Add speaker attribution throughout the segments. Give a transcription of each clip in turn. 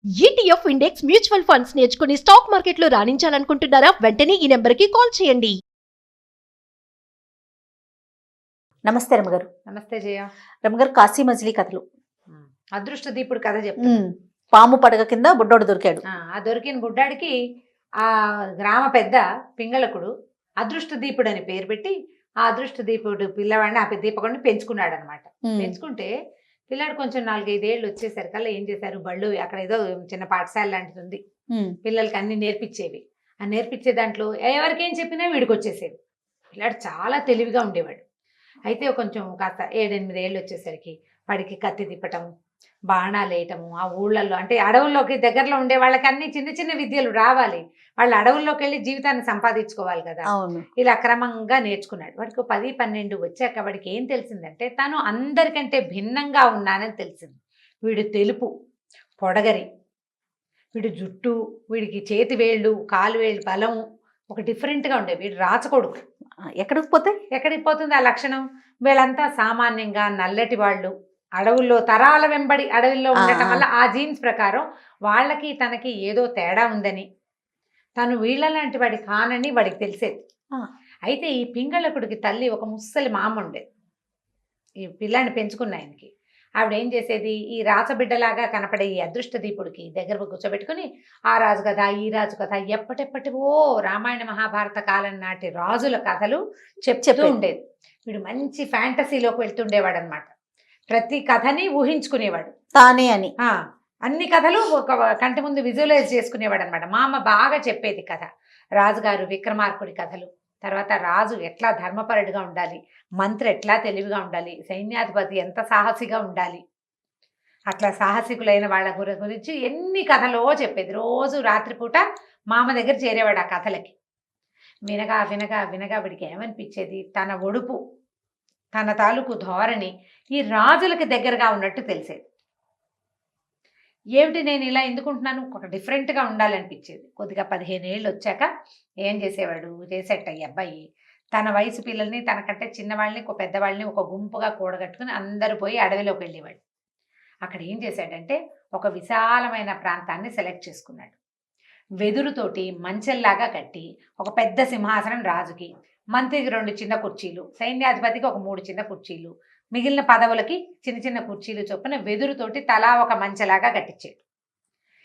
Speaker 1: ETF index mutual funds నేర్చుకుని stock మార్కెట్లో రాణించాలనుకుంటున్నారా? వెంటనే ఈ నెంబర్కి కాల్ చేయండి.
Speaker 2: నమస్తే రమగారు.
Speaker 3: నమస్తే జయ.
Speaker 2: రమగారు, కాశీ మజిలీ కథలు.
Speaker 3: అదృష్ట దీపుడు కథ చెప్తాను.
Speaker 2: పాము పడగ కింద బుడ్డోడు దొరికాడు.
Speaker 3: ఆ దొరికిన బుడ్డాడికి ఆ గ్రామ పెద్ద పింగళకుడు అదృష్ట దీపుడు అని పేరు పెట్టి ఆ అదృష్ట దీపుడు పిల్లవాడిని ఆ దీపకుడిని పెంచుకున్నాడు అనమాట. పెంచుకుంటే పిల్లాడు కొంచెం 4-5 ఏళ్ళు వచ్చేసరికల్లా ఏం చేశారు, బళ్ళు అక్కడ ఏదో చిన్న పాఠశాల లాంటిది ఉంది, పిల్లలకి అన్ని నేర్పించేవి. ఆ నేర్పించే దాంట్లో ఎవరికేం చెప్పినా వీడికి వచ్చేసేది. పిల్లాడు చాలా తెలివిగా ఉండేవాడు. అయితే కొంచెం కాస్త 7-8 ఏళ్ళు వచ్చేసరికి వాడికి కత్తి తిప్పటం, బాణాలు వేయటము, ఆ ఊళ్ళల్లో అంటే అడవుల్లోకి దగ్గరలో ఉండే వాళ్ళకి అన్ని చిన్న చిన్న విద్యలు రావాలి, వాళ్ళు అడవుల్లోకి వెళ్ళి జీవితాన్ని సంపాదించుకోవాలి కదా. ఇలా క్రమంగా నేర్చుకున్నాడు. వాడికి 10-12 వచ్చాక వాడికి ఏం తెలిసిందంటే తను అందరికంటే భిన్నంగా ఉన్నానని తెలిసింది. వీడు తెలుపు, పొడగరి, వీడు జుట్టు, వీడికి చేతి వేళ్ళు, కాలు వేళ్ళు బలం ఒక డిఫరెంట్గా ఉండే. వీడు రాచకొడుకు. ఎక్కడికి పోతుంది ఆ లక్షణం? వీళ్ళంతా సామాన్యంగా నల్లటి వాళ్ళు, అడవుల్లో తరాల వెంబడి అడవుల్లో ఉండటం వల్ల ఆ జీన్స్ ప్రకారం వాళ్ళకి తనకి ఏదో తేడా ఉందని, తను వీళ్ళలాంటి వాడి కానని వాడికి తెలిసేది. అయితే ఈ పింగళకుడికి తల్లి ఒక ముసలి మామ ఉండేది. ఈ పిల్లాన్ని పెంచుకున్న ఆయనకి ఆవిడ ఏం చేసేది, ఈ రాచబిడ్డలాగా కనపడే ఈ అదృష్ట దీపుడికి దగ్గర కూర్చోబెట్టుకుని ఆ రాజు కథ ఈ రాజు కథ ఎప్పటెప్పటివో రామాయణ మహాభారత కాలం నాటి రాజుల కథలు చెప్తూ ఉండేది. వీడు మంచి ఫ్యాంటసీలోకి వెళ్తుండేవాడు అనమాట. ప్రతి కథని ఊహించుకునేవాడు తానే అని. అన్ని కథలు ఒక కంటి ముందు విజువలైజ్ చేసుకునేవాడు అనమాట. మా అమ్మ బాగా చెప్పేది కథ. రాజుగారు విక్రమార్కుడి కథలు, తర్వాత రాజు ఎట్లా ధర్మపరుడిగా ఉండాలి, మంత్రి ఎట్లా తెలివిగా ఉండాలి, సైన్యాధిపతి ఎంత సాహసిగా ఉండాలి, అట్లా సాహసికులైన వాళ్ళ గురించి ఎన్ని కథలో చెప్పేది. రోజు రాత్రిపూట మామ దగ్గర చేరేవాడు ఆ కథలకి. వినగా వినగా వినగా వీడికి ఏమనిపించేది, తన ఒడుపు, తన తాలూకు ధోరణి ఈ రాజులకి దగ్గరగా ఉన్నట్టు తెలిసేది. ఏమిటి నేను ఇలా ఎందుకుంటున్నాను, ఒక డిఫరెంట్గా ఉండాలనిపించేది. కొద్దిగా 15 ఏళ్ళు వచ్చాక ఏం చేసేవాడు, చేసేట ఈ అబ్బాయి తన వయసు పిల్లల్ని, తనకంటే చిన్నవాళ్ళని, ఒక పెద్దవాళ్ళని ఒక గుంపుగా కూడగట్టుకుని అందరూ పోయి అడవిలోకి వెళ్ళేవాడు. అక్కడ ఏం చేశాడంటే ఒక విశాలమైన ప్రాంతాన్ని సెలెక్ట్ చేసుకున్నాడు. వెదురుతోటి మంచెల్లాగా కట్టి ఒక పెద్ద సింహాసనం రాజుకి, మంత్రికి 2 చిన్న కుర్చీలు, సైన్యాధిపతికి ఒక 3 చిన్న కుర్చీలు, మిగిలిన పదవులకి చిన్న చిన్న కుర్చీలు చొప్పున వెదురుతోటి తలా ఒక మంచెలాగా కట్టించాడు.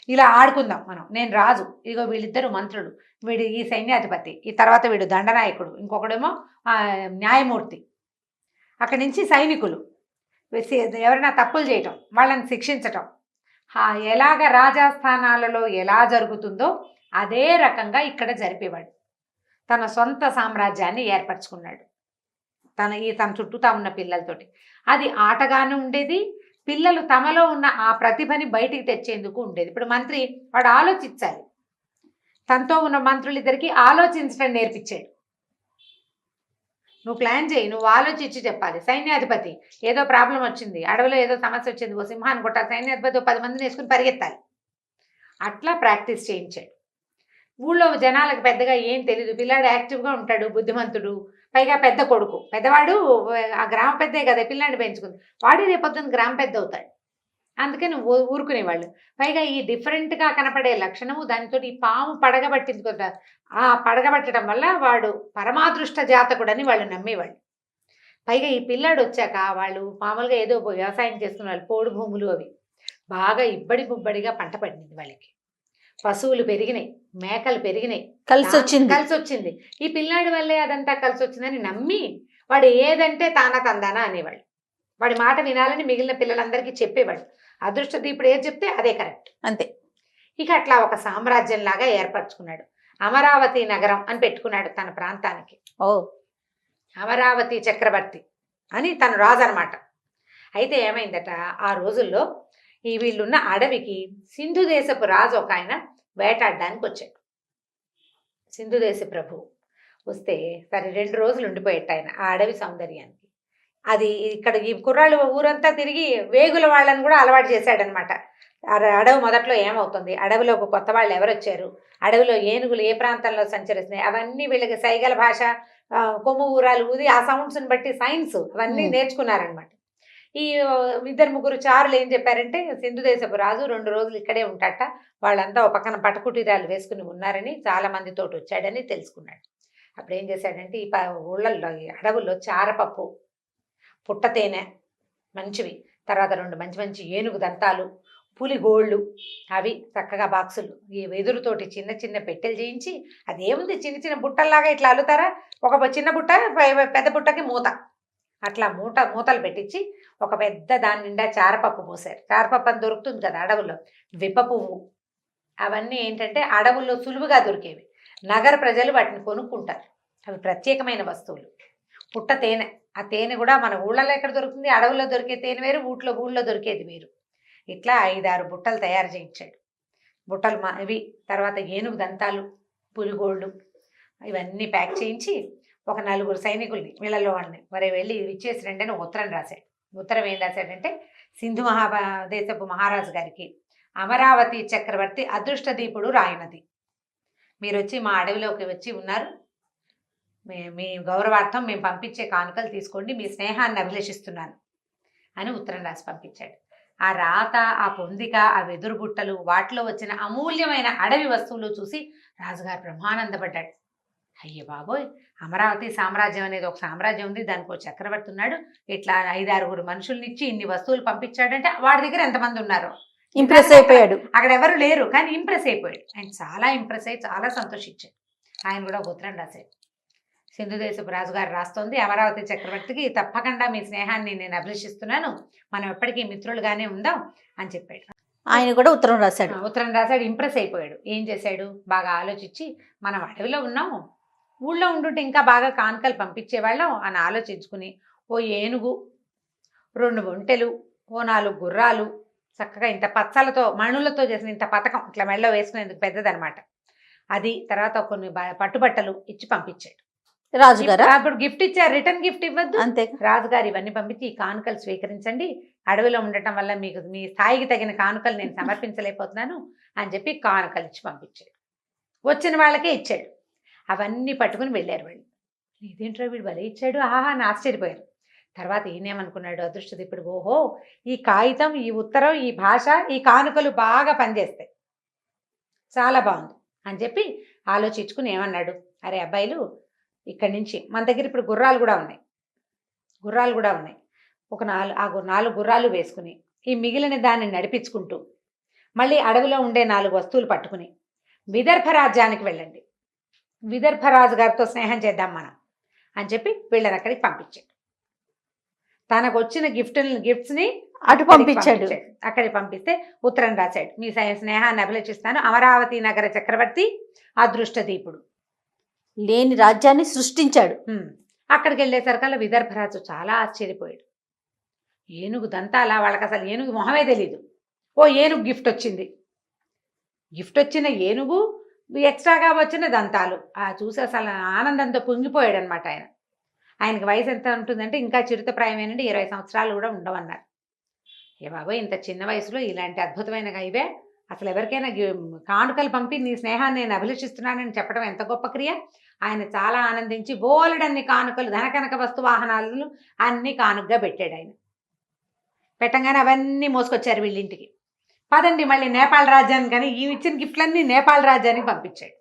Speaker 3: ఇలా ఆడుకుందాం మనం, నేను రాజు, ఇదిగో వీళ్ళిద్దరు మంత్రులు, వీడు ఈ సైన్యాధిపతి, ఈ తర్వాత వీడు దండనాయకుడు, ఇంకొకడేమో న్యాయమూర్తి, అక్కడి నుంచి సైనికులు, ఎవరైనా తప్పులు చేయటం వాళ్ళని శిక్షించటం, ఎలాగ రాజాస్థానాలలో ఎలా జరుగుతుందో అదే రకంగా ఇక్కడ జరిపేవాడు. తన సొంత సామ్రాజ్యాన్ని ఏర్పరచుకున్నాడు తన చుట్టూతా ఉన్న పిల్లలతోటి. అది ఆటగానే ఉండేది, పిల్లలు తమలో ఉన్న ఆ ప్రతిభని బయటికి తెచ్చేందుకు ఉండేది. ఇప్పుడు మంత్రి వాడు ఆలోచించాలి, తనతో ఉన్న మంత్రులిద్దరికి ఆలోచించడం నేర్పించాడు. నువ్వు ప్లాన్ చేయి, నువ్వు ఆలోచించి చెప్పాలి. సైన్యాధిపతి ఏదో ప్రాబ్లం వచ్చింది, అడవిలో ఏదో సమస్య వచ్చింది, ఓ సింహాన్ని కొట్టాలి, సైన్యాధిపతి 10 మందిని వేసుకుని పరిగెత్తాలి. అట్లా ప్రాక్టీస్ చేయించాడు. ఊళ్ళో జనాలకు పెద్దగా ఏం తెలీదు, పిల్లాడు యాక్టివ్గా ఉంటాడు, బుద్ధిమంతుడు, పైగా పెద్ద కొడుకు, పెద్దవాడు ఆ గ్రామ పెద్దే కదా పిల్లాడిని పెంచుకుంది, వాడు రేపొద్దున గ్రామ పెద్ద అవుతాడు. అందుకని ఊరుకునేవాళ్ళు. పైగా ఈ డిఫరెంట్గా కనపడే లక్షణము, దానితో ఈ పాము పడగబట్టింది కదా, ఆ పడగబట్టడం వల్ల వాడు పరమాదృష్ట జాతకుడని వాళ్ళు నమ్మేవాళ్ళు. పైగా ఈ పిల్లాడు వచ్చాక వాళ్ళు మామూలుగా ఏదో వ్యవసాయం చేసుకునే వాళ్ళు, పోడు భూములు అవి బాగా ఇబ్బడి బుబ్బడిగా పంట పడింది వాళ్ళకి, పశువులు పెరిగినాయి, మేకలు పెరిగినాయి, కలిసి వచ్చింది. ఈ పిల్లాడి వల్లే అదంతా కలిసి వచ్చిందని నమ్మి వాడు ఏదంటే తానా తందానా అనేవాళ్ళు. వాడి మాట వినాలని మిగిలిన పిల్లలందరికీ చెప్పేవాడు. అదృష్ట దీపుడు ఏది చెప్తే అదే కరెక్ట్, అంతే. ఇక అట్లా ఒక సామ్రాజ్యం లాగా ఏర్పరచుకున్నాడు. అమరావతి నగరం అని పెట్టుకున్నాడు తన ప్రాంతానికి. అమరావతి చక్రవర్తి అని తను రాజు అనమాట. అయితే ఏమైందట, ఆ రోజుల్లో ఈ వీళ్ళున్న అడవికి సింధు దేశపు రాజు ఒక ఆయన వేటాడడానికి వచ్చాడు. సింధు దేశ ప్రభువు వస్తే సరే 2 రోజులు ఉండిపోయేట ఆయన ఆ అడవి సౌందర్యానికి. అది ఇక్కడ ఈ కుర్రాళ్ళు ఊరంతా తిరిగి వేగుల వాళ్ళని కూడా అలవాటు చేశాడనమాట. అడవి మొదట్లో ఏమవుతుంది, అడవిలో ఒక కొత్త వాళ్ళు ఎవరు వచ్చారు, అడవిలో ఏనుగులు ఏ ప్రాంతంలో సంచరిస్తున్నాయి, అవన్నీ వీళ్ళకి సైగల భాష, కొమ్ము ఊరాలు ఊది ఆ సౌండ్స్ని బట్టి సైన్స్ అవన్నీ నేర్చుకున్నారనమాట. ఈ ఇద్దరు ముగ్గురు చారులు ఏం చెప్పారంటే సింధు దేశపు రాజు 2 రోజులు ఇక్కడే ఉంటాట, వాళ్ళంతా ఒక పక్కన పటకుటీరాలు వేసుకుని ఉన్నారని, చాలా మందితోటి వచ్చాడని తెలుసుకున్నాడు. అప్పుడు ఏం చేశాడంటే ఈ ఊళ్ళల్లో ఈ అడవుల్లో చారపప్పు, పుట్ట తేనె మంచివి, తర్వాత 2 మంచి మంచి ఏనుగు దంతాలు, పులి గోళ్ళు, అవి చక్కగా బాక్సులు, ఈ వెదురుతోటి చిన్న చిన్న పెట్టెలు చేయించి, అదేముంది చిన్న చిన్న బుట్టల్లాగా ఇట్లా అల్లుతారా, ఒక చిన్న బుట్ట పెద్ద బుట్టకి మూత, అట్లా మూతలు పెట్టించి ఒక పెద్ద దాని నిండా చారపప్పు పోసారు. చారపప్పు అని దొరుకుతుంది కదా అడవుల్లో, విప్ప పువ్వు, అవన్నీ ఏంటంటే అడవుల్లో సులువుగా దొరికేవి, నగర ప్రజలు వాటిని కొనుక్కుంటారు, అవి ప్రత్యేకమైన వస్తువులు. పుట్ట తేనె, ఆ తేనె కూడా మన ఊళ్ళలో ఎక్కడ దొరుకుతుంది, అడవుల్లో దొరికే తేనె వేరు, ఊళ్ళో దొరికేది వేరు. ఇట్లా 5-6 బుట్టలు తయారు చేయించాడు. బుట్టలు ఇవి, తర్వాత ఏనుగు దంతాలు, పులిగోళ్ళు, ఇవన్నీ ప్యాక్ చేయించి ఒక 4 సైనికుల్ని వీళ్ళలో వాళ్ళని మరి వెళ్ళి ఇచ్చేసి రండి అని ఉత్తరం రాశాడు. ఉత్తరం ఏం రాశాడంటే, సింధు దేశపు మహారాజు గారికి అమరావతి చక్రవర్తి అదృష్టదీపుడు రాయినది, మీరు వచ్చి మా అడవిలోకి వచ్చి ఉన్నారు, మీ గౌరవార్థం మేము పంపించే కానుకలు తీసుకోండి, మీ స్నేహాన్ని అభిలషిస్తున్నాను అని ఉత్తరం రాసి పంపించాడు. ఆ రాత, ఆ పొందిక, ఆ వెదురు బుట్టలు, వాటిలో వచ్చిన అమూల్యమైన అడవి వస్తువులు చూసి రాజుగారు బ్రహ్మానందపడ్డాడు. అయ్యే బాబోయ్, అమరావతి సామ్రాజ్యం అనేది ఒక సామ్రాజ్యం ఉంది, దానికి ఒక చక్రవర్తి ఉన్నాడు, ఇట్లా 5-6 మనుషుల్నిచ్చి ఇన్ని వస్తువులు పంపించాడంటే వాడి దగ్గర ఎంతమంది ఉన్నారో
Speaker 2: ఇంప్రెస్ అయిపోయాడు.
Speaker 3: అక్కడ ఎవరు లేరు కానీ ఇంప్రెస్ అయిపోయాడు. ఆయన చాలా ఇంప్రెస్ అయ్యి చాలా సంతోషించాడు. ఆయన కూడా ఒక ఉత్తరం రాశాడు. సింధు దేశపు రాజుగారు రాస్తోంది, అమరావతి చక్రవర్తికి తప్పకుండా మీ స్నేహాన్ని నేను అభిలషిస్తున్నాను, మనం ఎప్పటికీ మిత్రులుగానే ఉందాం అని చెప్పాడు.
Speaker 2: ఆయన కూడా ఉత్తరం రాశాడు.
Speaker 3: ఉత్తరం రాశాడు, ఇంప్రెస్ అయిపోయాడు. ఏం చేశాడు, బాగా ఆలోచించి మనం అడవిలో ఉన్నాము, ఊళ్ళో ఉంటుంటే ఇంకా బాగా కానుకలు పంపించేవాళ్ళం అని ఆలోచించుకుని ఓ ఏనుగు, 2 ఒంటెలు, ఓ 4 గుర్రాలు, చక్కగా ఇంత పచ్చలతో మణులతో చేసిన ఇంత పథకం ఇట్లా మెడలో వేసుకునేందుకు పెద్దదనమాట, అది, తర్వాత కొన్ని పట్టుబట్టలు ఇచ్చి పంపించాడు.
Speaker 2: రాజుగారు
Speaker 3: అప్పుడు గిఫ్ట్ ఇచ్చారు, రిటర్న్ గిఫ్ట్ ఇవ్వద్దు,
Speaker 2: అంతే.
Speaker 3: రాజుగారు ఇవన్నీ పంపించి ఈ కానుకలు స్వీకరించండి, అడవిలో ఉండటం వల్ల మీకు మీ స్థాయికి తగిన కానుకలు నేను సమర్పించలేకపోతున్నాను అని చెప్పి కానుకలు ఇచ్చి పంపించాడు. వచ్చిన వాళ్ళకే ఇచ్చాడు. అవన్నీ పట్టుకుని వెళ్ళారు వాళ్ళు. ఇదేంట్రా వీడు భలే ఇచ్చాడు, ఆహా అని ఆశ్చర్యపోయారు. తర్వాత ఈయనేమనుకున్నాడు అదృష్టదీపుడు, ఓహో ఈ కాగితం, ఈ ఉత్తరం, ఈ భాష, ఈ కానుకలు బాగా పనిచేస్తాయి, చాలా బాగుంది అని చెప్పి ఆలోచించుకుని ఏమన్నాడు, అరే అబ్బాయిలు, ఇక్కడి నుంచి మన దగ్గర ఇప్పుడు గుర్రాలు కూడా ఉన్నాయి, ఒక 4 గుర్రాలు వేసుకుని ఈ మిగిలిన దాన్ని నడిపించుకుంటూ మళ్ళీ అడవిలో ఉండే 4 వస్తువులు పట్టుకుని విదర్భ రాజ్యానికి వెళ్ళండి, విదర్భరాజు గారితో స్నేహం చేద్దాం మనం అని చెప్పి వీళ్ళని అక్కడికి పంపించాడు. తనకు వచ్చిన గిఫ్ట్స్ని
Speaker 2: అటు పంపించాడు.
Speaker 3: అక్కడికి పంపిస్తే ఉత్తరం రాశాడు, మీ స్నేహాన్ని అభిలషిస్తాను, అమరావతి నగర చక్రవర్తి అదృష్టదీపుడు,
Speaker 2: లేని రాజ్యాన్ని సృష్టించాడు.
Speaker 3: అక్కడికి వెళ్ళేసరికల్లా విదర్భరాజు చాలా ఆశ్చర్యపోయాడు. ఏనుగు దంతాల, వాళ్ళకి అసలు ఏనుగు మొహమే తెలీదు. ఓ ఏనుగు గిఫ్ట్ వచ్చింది, గిఫ్ట్ వచ్చిన ఏనుగు, ఎక్స్ట్రాగా వచ్చిన దంతాలు, చూసి అసలు ఆనందంతో పొంగిపోయాడు అనమాట. ఆయనకి వయసు ఎంత ఉంటుందంటే ఇంకా చిరుతప్రాయమేనండి, 20 సంవత్సరాలు కూడా ఉండవన్నారు. ఏ బాబోయ్, ఇంత చిన్న వయసులో ఇలాంటి అద్భుతమైన ఇవే, అసలు ఎవరికైనా కానుకలు పంపి నీ స్నేహాన్ని నేను అభిలషిస్తున్నానని చెప్పడం ఎంత గొప్ప క్రియ. ఆయన చాలా ఆనందించి బోలెడన్ని కానుకలు, ధనకనక వస్తు వాహనాలను అన్ని కానుకగా పెట్టాడు. ఆయన పెట్టంగానే అవన్నీ మోసుకొచ్చారు వీళ్ళింటికి. పదండి మళ్ళీ నేపాల్ రాజ్యానికి, కానీ ఈ ఇచ్చిన గిఫ్ట్లన్నీ నేపాల్ రాజ్యానికి పంపించాడు.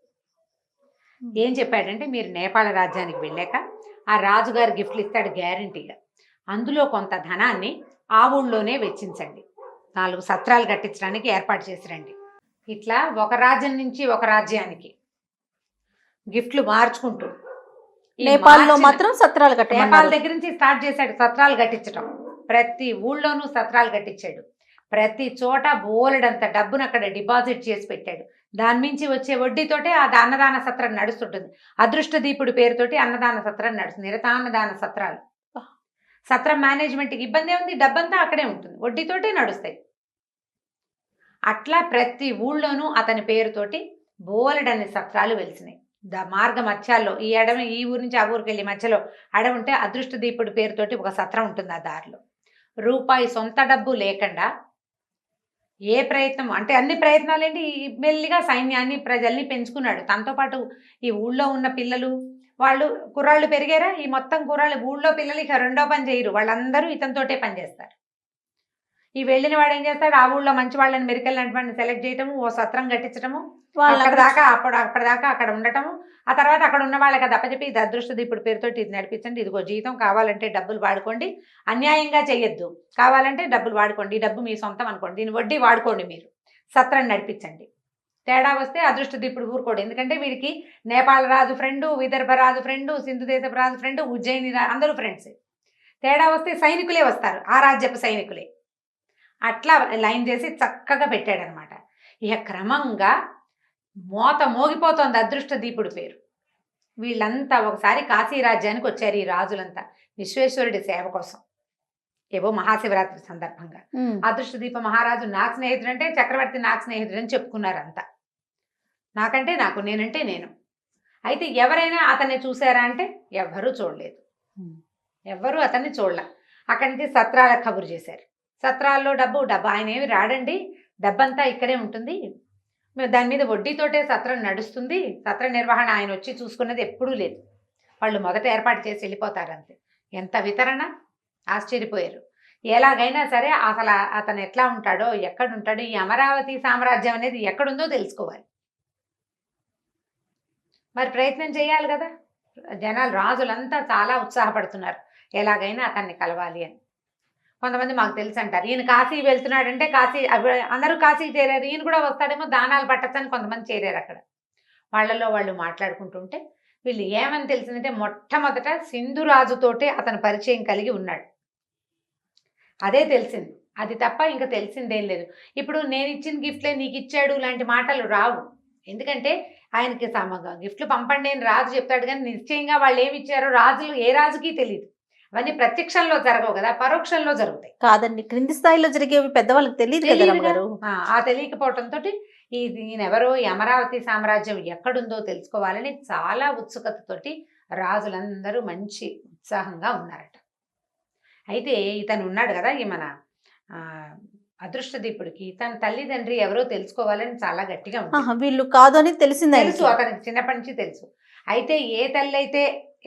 Speaker 3: ఏం చెప్పాడంటే, మీరు నేపాల్ రాజ్యానికి వెళ్ళాక ఆ రాజుగారు గిఫ్ట్లు ఇస్తాడు గ్యారంటీగా, అందులో కొంత ధనాన్ని ఆ ఊళ్ళోనే వెచ్చించండి, 4 సత్రాలు కట్టించడానికి ఏర్పాటు చేసిరండి. ఇట్లా ఒక రాజ్యం నుంచి ఒక రాజ్యానికి గిఫ్ట్లు మార్చుకుంటూ
Speaker 2: నేపాల్లో మాత్రం సత్రాలు కట్టాడు.
Speaker 3: నేపాల్ దగ్గర నుంచి స్టార్ట్ చేశాడు సత్రాలు కట్టించడం. ప్రతి ఊళ్ళోనూ సత్రాలు కట్టించాడు. ప్రతి చోట బోలెడంత డబ్బును అక్కడ డిపాజిట్ చేసి పెట్టాడు. దాని నుంచి వచ్చే వడ్డీతోటే ఆ అన్నదాన సత్రం నడుస్తుంటుంది. అదృష్టదీపుడి పేరుతోటి అన్నదాన సత్రం నడుస్తుంది, నిరతాన్నదాన సత్రాలు. సత్రం మేనేజ్మెంట్కి ఇబ్బంది ఉంది, డబ్బంతా అక్కడే ఉంటుంది, వడ్డీతోటే నడుస్తాయి. అట్లా ప్రతి ఊళ్ళోనూ అతని పేరుతోటి బోలెడన్ని సత్రాలు వెలిసినాయి. మార్గ మధ్యాల్లో ఈ అడవి, ఈ ఊరి నుంచి ఆ ఊరికి వెళ్ళి మధ్యలో అడవి ఉంటే అదృష్టదీపుడి పేరుతోటి ఒక సత్రం ఉంటుంది. ఆ దారిలో రూపాయి సొంత డబ్బు లేకుండా ఏ ప్రయత్నం అంటే అన్ని ప్రయత్నాలేంటి, మెల్లిగా సైన్యాన్ని, ప్రజల్ని పెంచుకున్నాడు. తనతో పాటు ఈ ఊళ్ళో ఉన్న పిల్లలు, వాళ్ళు కుర్రాళ్ళు పెరిగారా, ఈ మొత్తం కుర్రాళ్ళు ఊళ్ళో పిల్లలు ఇక రెండో పని చేయరు, వాళ్ళందరూ ఇతనితోటే పని చేస్తారు. ఈ వెళ్ళిన వాడు ఏం చేస్తాడు, ఆ ఊళ్ళో మంచి వాళ్ళని మెరికల్ లాంటి వాడిని సెలెక్ట్ చేయటము, ఓ సత్రం కట్టించడము, అప్పటిదాకా అక్కడ ఉండటము, ఆ తర్వాత అక్కడ ఉన్న వాళ్ళకి అది అప్పచెప్పి ఇది అదృష్టది ఇప్పుడు పేరుతోటి ఇది నడిపించండి, ఇదిగో జీతం, కావాలంటే డబ్బులు వాడుకోండి, అన్యాయంగా చేయొద్దు, కావాలంటే డబ్బులు వాడుకోండి, ఈ డబ్బు మీ సొంతం అనుకోండి, దీని వడ్డీ వాడుకోండి, మీరు సత్రం నడిపించండి. తేడా వస్తే అదృష్టది ఇప్పుడు ఊరుకోడు, ఎందుకంటే వీడికి నేపాల్ రాజు ఫ్రెండు, విదర్భ రాజు ఫ్రెండు, సింధు దేశపు రాజు ఫ్రెండు, ఉజ్జయిని అందరూ ఫ్రెండ్సే. తేడా వస్తే సైనికులే వస్తారు, ఆ రాజ్యపు సైనికులే. అట్లా లైన్ చేసి చక్కగా పెట్టాడనమాట. ఇక క్రమంగా మోత మోగిపోతోంది అదృష్ట దీపుడు పేరు. వీళ్ళంతా ఒకసారి కాశీ రాజ్యానికి వచ్చారు, ఈ రాజులంతా విశ్వేశ్వరుడి సేవ కోసం, ఏవో మహాశివరాత్రి సందర్భంగా. అదృష్టదీప మహారాజు నాకు స్నేహితుడు అంటే చక్రవర్తి నాకు స్నేహితుడు అని చెప్పుకున్నారు అంతా. నాకంటే నాకు, నేనంటే నేను. అయితే ఎవరైనా అతన్ని చూసారా అంటే ఎవ్వరూ చూడలేదు, ఎవ్వరూ అతన్ని చూడలే. అక్కడి నుంచి సత్రాల కబురు చేశారు. సత్రాల్లో డబ్బు ఆయన ఏమి రాడండి, డబ్బంతా ఇక్కడే ఉంటుంది, దాని మీద వడ్డీతోటే సత్రం నడుస్తుంది, సత్ర నిర్వహణ ఆయన వచ్చి చూసుకున్నది ఎప్పుడూ లేదు, వాళ్ళు మొదట ఏర్పాటు చేసి వెళ్ళిపోతారు అంతే. ఎంత వితరణ, ఆశ్చర్యపోయారు. ఎలాగైనా సరే అసలు అతను ఎట్లా ఉంటాడో, ఎక్కడుంటాడో, ఈ అమరావతి సామ్రాజ్యం అనేది ఎక్కడుందో తెలుసుకోవాలి. మరి ప్రయత్నం చేయాలి కదా. జనాలు, రాజులంతా చాలా ఉత్సాహపడుతున్నారు ఎలాగైనా అతన్ని కలవాలి అని. కొంతమంది మాకు తెలుసు అంటారు, ఈయన కాశీ వెళ్తున్నాడంటే కాశీ, అందరూ కాశీకి చేరారు, ఈయన కూడా వస్తాడేమో దానాలు పట్టచ్చని కొంతమంది చేరారు అక్కడ. వాళ్ళలో వాళ్ళు మాట్లాడుకుంటుంటే వీళ్ళు ఏమని తెలిసిందంటే, మొట్టమొదట సింధురాజుతోటే అతను పరిచయం కలిగి ఉన్నాడు, అదే తెలిసింది. అది తప్ప ఇంకా తెలిసిందేం లేదు. ఇప్పుడు నేను ఇచ్చిన గిఫ్ట్లే నీకు ఇచ్చాడు లాంటి మాటలు రావు, ఎందుకంటే ఆయనకి గిఫ్ట్లు పంపండి అని రాజు చెప్తాడు, కానీ నిశ్చయంగా వాళ్ళు ఏమి ఇచ్చారో రాజులు ఏ రాజుకి తెలియదు. అవన్నీ ప్రత్యక్షంలో జరగవు కదా, పరోక్షంలో జరుగుతాయి.
Speaker 2: కాదండి, క్రింది స్థాయిలో జరిగేవి పెద్దవాళ్ళకి తెలియదు కదా రమ్మగారు.
Speaker 3: ఆ తెలియకపోవడంతో ఈయన ఎవరో, ఈ అమరావతి సామ్రాజ్యం ఎక్కడుందో తెలుసుకోవాలని చాలా ఉత్సుకతతోటి రాజులందరూ మంచి ఉత్సాహంగా ఉన్నారట. అయితే ఇతను ఉన్నాడు కదా, ఈ మన అదృష్టదీపుడికి తన తల్లిదండ్రి ఎవరో తెలుసుకోవాలని చాలా గట్టిగా ఉంది.
Speaker 2: వీళ్ళు కాదు అని తెలిసింది,
Speaker 3: తెలుసు అతనికి చిన్నప్పటి నుంచి తెలుసు. అయితే ఏ తల్లి అయితే,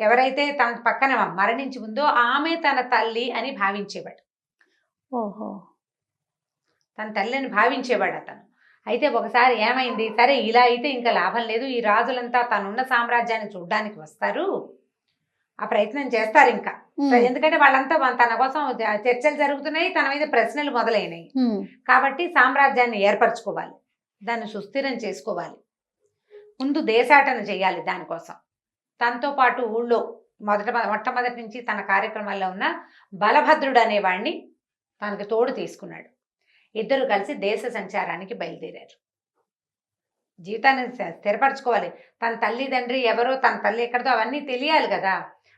Speaker 3: ఎవరైతే తన పక్కన మరణించి ఉందో ఆమె తన తల్లి అని భావించేవాడు.
Speaker 2: ఓహో,
Speaker 3: తన తల్లి అని భావించేవాడు అతను. అయితే ఒకసారి ఏమైంది, సరే ఇలా అయితే ఇంకా లాభం లేదు, ఈ రాజులంతా తనున్న సామ్రాజ్యాన్ని చూడ్డానికి వస్తారు, ఆ ప్రయత్నం చేస్తారు ఇంకా, ఎందుకంటే వాళ్ళంతా తన కోసం చర్చలు జరుగుతున్నాయి, తన మీద ప్రశ్నలు మొదలైనవి. కాబట్టి సామ్రాజ్యాన్ని ఏర్పరచుకోవాలి, దాన్ని సుస్థిరం చేసుకోవాలి, ముందు దేశాటన చేయాలి. దానికోసం తనతో పాటు ఊళ్ళో మొట్టమొదటి నుంచి తన కార్యక్రమాల్లో ఉన్న బలభద్రుడు అనేవాడిని తనకు తోడు తీసుకున్నాడు. ఇద్దరు కలిసి దేశ సంచారానికి బయలుదేరారు. జీవితాన్ని స్థిరపరచుకోవాలి, తన తల్లిదండ్రి ఎవరో, తన తల్లి ఎక్కడదో అవన్నీ తెలియాలి కదా,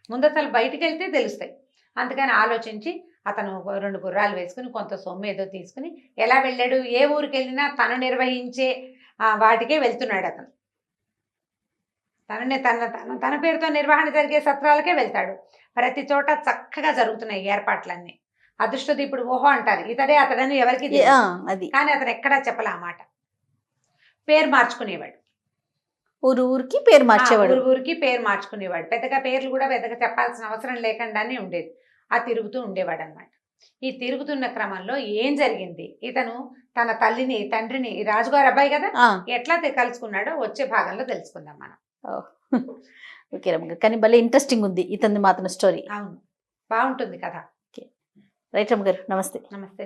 Speaker 3: ముందు అసలు బయటికి వెళ్తే తెలుస్తాయి. అందుకని ఆలోచించి అతను 2 గుర్రాలు వేసుకుని కొంత సొమ్ము ఏదో తీసుకుని ఎలా వెళ్ళాడు, ఏ ఊరికి వెళ్ళినా తను నిర్వహించే వాటికే వెళ్తున్నాడు అతను. తన పేరుతో నిర్వహణ జరిగే సత్రాలకే వెళ్తాడు. ప్రతి చోట చక్కగా జరుగుతున్నాయి ఏర్పాట్లన్నీ. అదృష్టదీపుడు ఓహో అంటారు, ఇతడే అతడని ఎవరికి తెలియదు, కానీ అతను ఎక్కడా చెప్పలే ఆ మాట. పేరు మార్చుకునేవాడు,
Speaker 2: ఊరికి పేరు మార్చేవాడు,
Speaker 3: ఊరికి పేరు మార్చుకునేవాడు. పెద్దగా పేర్లు కూడా పెద్దగా చెప్పాల్సిన అవసరం లేకుండానే ఉండేది. ఆ తిరుగుతూ ఉండేవాడు అనమాట. ఈ తిరుగుతున్న క్రమంలో ఏం జరిగింది, ఇతను తన తల్లిని, తండ్రిని, రాజుగారు అబ్బాయి కదా, ఎట్లా కలుసుకున్నాడో వచ్చే భాగంలో తెలుసుకుందాం మనం.
Speaker 2: ఓకే రమ్మ, కానీ భలే ఇంట్రెస్టింగ్ ఉంది ఇతని మాత్రం స్టోరీ.
Speaker 3: అవును, బాగుంటుంది కదా.
Speaker 2: రైట్ రమ్మ గారు, నమస్తే.
Speaker 3: నమస్తే.